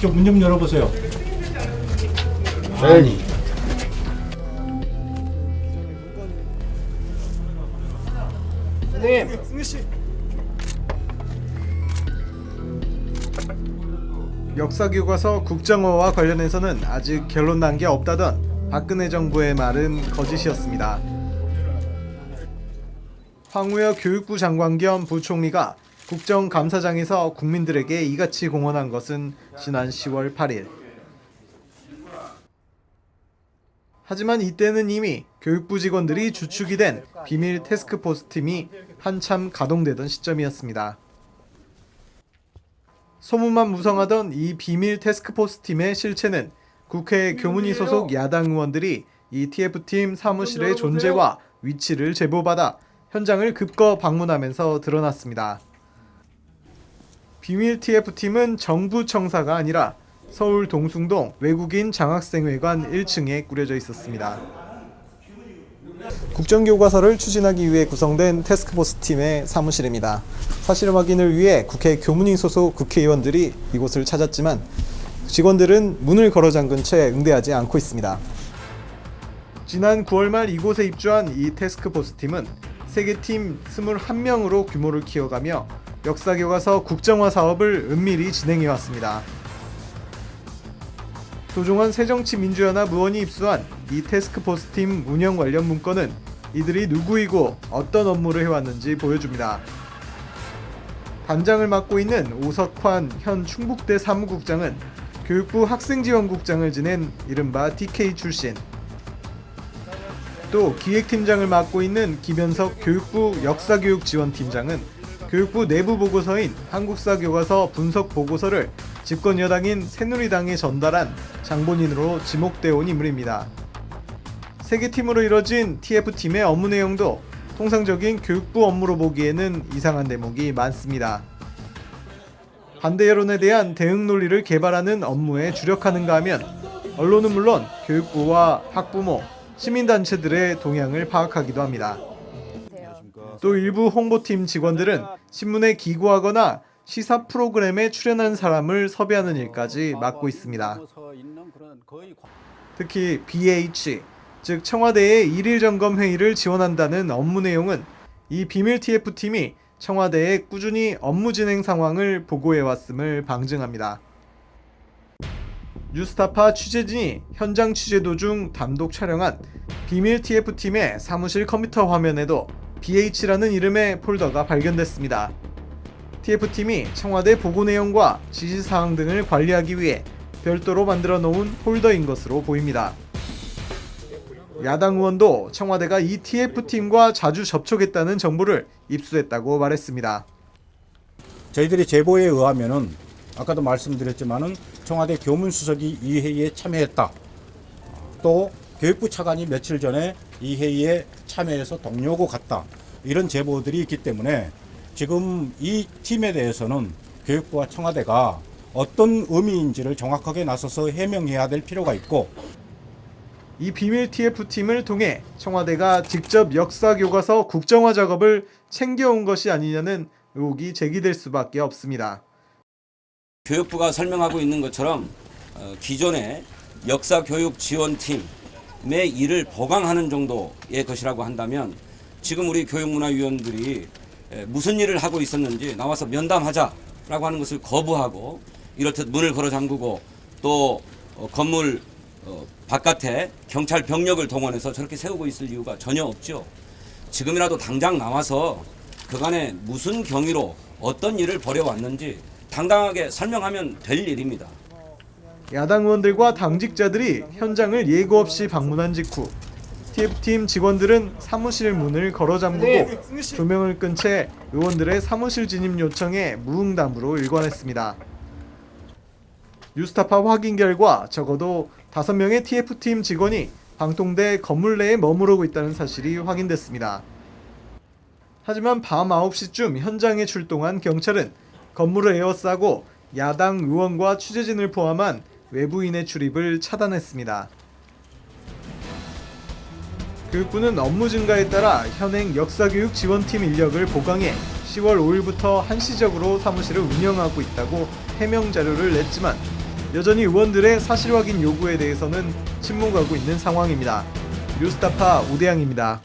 오십시오. 문 좀 열어보세요. 아니. 선생님. 역사교과서 국정화와 관련해서는 아직 결론 난 게 없다던 박근혜 정부의 말은 거짓이었습니다. 황우여 교육부 장관 겸 부총리가 국정감사장에서 국민들에게 이같이 공언한 것은 지난 10월 8일. 하지만 이때는 이미 교육부 직원들이 주축이 된 비밀 태스크포스 팀이 한참 가동되던 시점이었습니다. 소문만 무성하던 이 비밀 태스크포스 팀의 실체는 국회 교문위 소속 야당 의원들이 이 TF팀 사무실의 존재와 위치를 제보받아 현장을 급거 방문하면서 드러났습니다. 비밀 TF팀은 정부 청사가 아니라 서울 동숭동 외국인 장학생회관 1층에 꾸려져 있었습니다. 국정교과서를 추진하기 위해 구성된 태스크포스 팀의 사무실입니다. 사실 확인을 위해 국회 교문위 소속 국회의원들이 이곳을 찾았지만 직원들은 문을 걸어 잠근 채 응대하지 않고 있습니다. 지난 9월 말 이곳에 입주한 이 태스크포스 팀은 세계 팀 21명으로 규모를 키워가며 역사교과서 국정화 사업을 은밀히 진행해왔습니다. 조종환 새정치민주연합 의원이 입수한 이 태스크포스 팀 운영 관련 문건은 이들이 누구이고 어떤 업무를 해왔는지 보여줍니다. 단장을 맡고 있는 오석환 현 충북대 사무국장은 교육부 학생지원국장을 지낸 이른바 TK 출신, 또 기획팀장을 맡고 있는 김현석 교육부 역사교육지원팀장은 교육부 내부 보고서인 한국사교과서 분석 보고서를 집권 여당인 새누리당에 전달한 장본인으로 지목되어 온 인물입니다. 세 개 팀으로 이뤄진 TF팀의 업무 내용도 통상적인 교육부 업무로 보기에는 이상한 대목이 많습니다. 반대 여론에 대한 대응 논리를 개발하는 업무에 주력하는가 하면 언론은 물론 교육부와 학부모, 시민단체들의 동향을 파악하기도 합니다. 또 일부 홍보팀 직원들은 신문에 기고하거나 시사 프로그램에 출연한 사람을 섭외하는 일까지 맡고 있습니다. 특히 BH, 즉 청와대의 일일 점검 회의를 지원한다는 업무 내용은 이 비밀 TF팀이 청와대에 꾸준히 업무 진행 상황을 보고해왔음을 방증합니다. 뉴스타파 취재진이 현장 취재 도중 단독 촬영한 비밀 TF팀의 사무실 컴퓨터 화면에도 BH라는 이름의 폴더가 발견됐습니다. TF팀이 청와대 보고 내용과 지시사항 등을 관리하기 위해 별도로 만들어 놓은 폴더인 것으로 보입니다. 야당 의원도 청와대가 이 TF팀과 자주 접촉했다는 정보를 입수했다고 말했습니다. 저희들이 제보에 의하면은 아까도 말씀드렸지만은 청와대 교문수석이 이 회의에 참여했다. 또 교육부 차관이 며칠 전에 이 회의에 참여해서 동료고 갔다. 이런 제보들이 있기 때문에 지금 이 팀에 대해서는 교육부와 청와대가 어떤 의미인지를 정확하게 나서서 해명해야 될 필요가 있고, 이 비밀 TF팀을 통해 청와대가 직접 역사교과서 국정화 작업을 챙겨온 것이 아니냐는 의혹이 제기될 수밖에 없습니다. 교육부가 설명하고 있는 것처럼 기존의 역사교육지원팀의 일을 보강하는 정도의 것이라고 한다면 지금 우리 교육문화위원들이 무슨 일을 하고 있었는지 나와서 면담하자라고 하는 것을 거부하고 이렇듯 문을 걸어 잠그고 또 건물 바깥에 경찰 병력을 동원해서 저렇게 세우고 있을 이유가 전혀 없죠. 지금이라도 당장 나와서 그간에 무슨 경위로 어떤 일을 벌여왔는지 당당하게 설명하면 될 일입니다. 야당 의원들과 당직자들이 현장을 예고 없이 방문한 직후 TF팀 직원들은 사무실 문을 걸어 잠그고 조명을 끈 채 의원들의 사무실 진입 요청에 무응답으로 일관했습니다. 뉴스타파 확인 결과 적어도 5명의 TF팀 직원이 방통대 건물 내에 머무르고 있다는 사실이 확인됐습니다. 하지만 밤 9시쯤 현장에 출동한 경찰은 건물을 에워싸고 야당 의원과 취재진을 포함한 외부인의 출입을 차단했습니다. 교육부는 업무 증가에 따라 현행 역사교육 지원팀 인력을 보강해 10월 5일부터 한시적으로 사무실을 운영하고 있다고 해명 자료를 냈지만 여전히 의원들의 사실 확인 요구에 대해서는 침묵하고 있는 상황입니다. 뉴스타파 오대양입니다.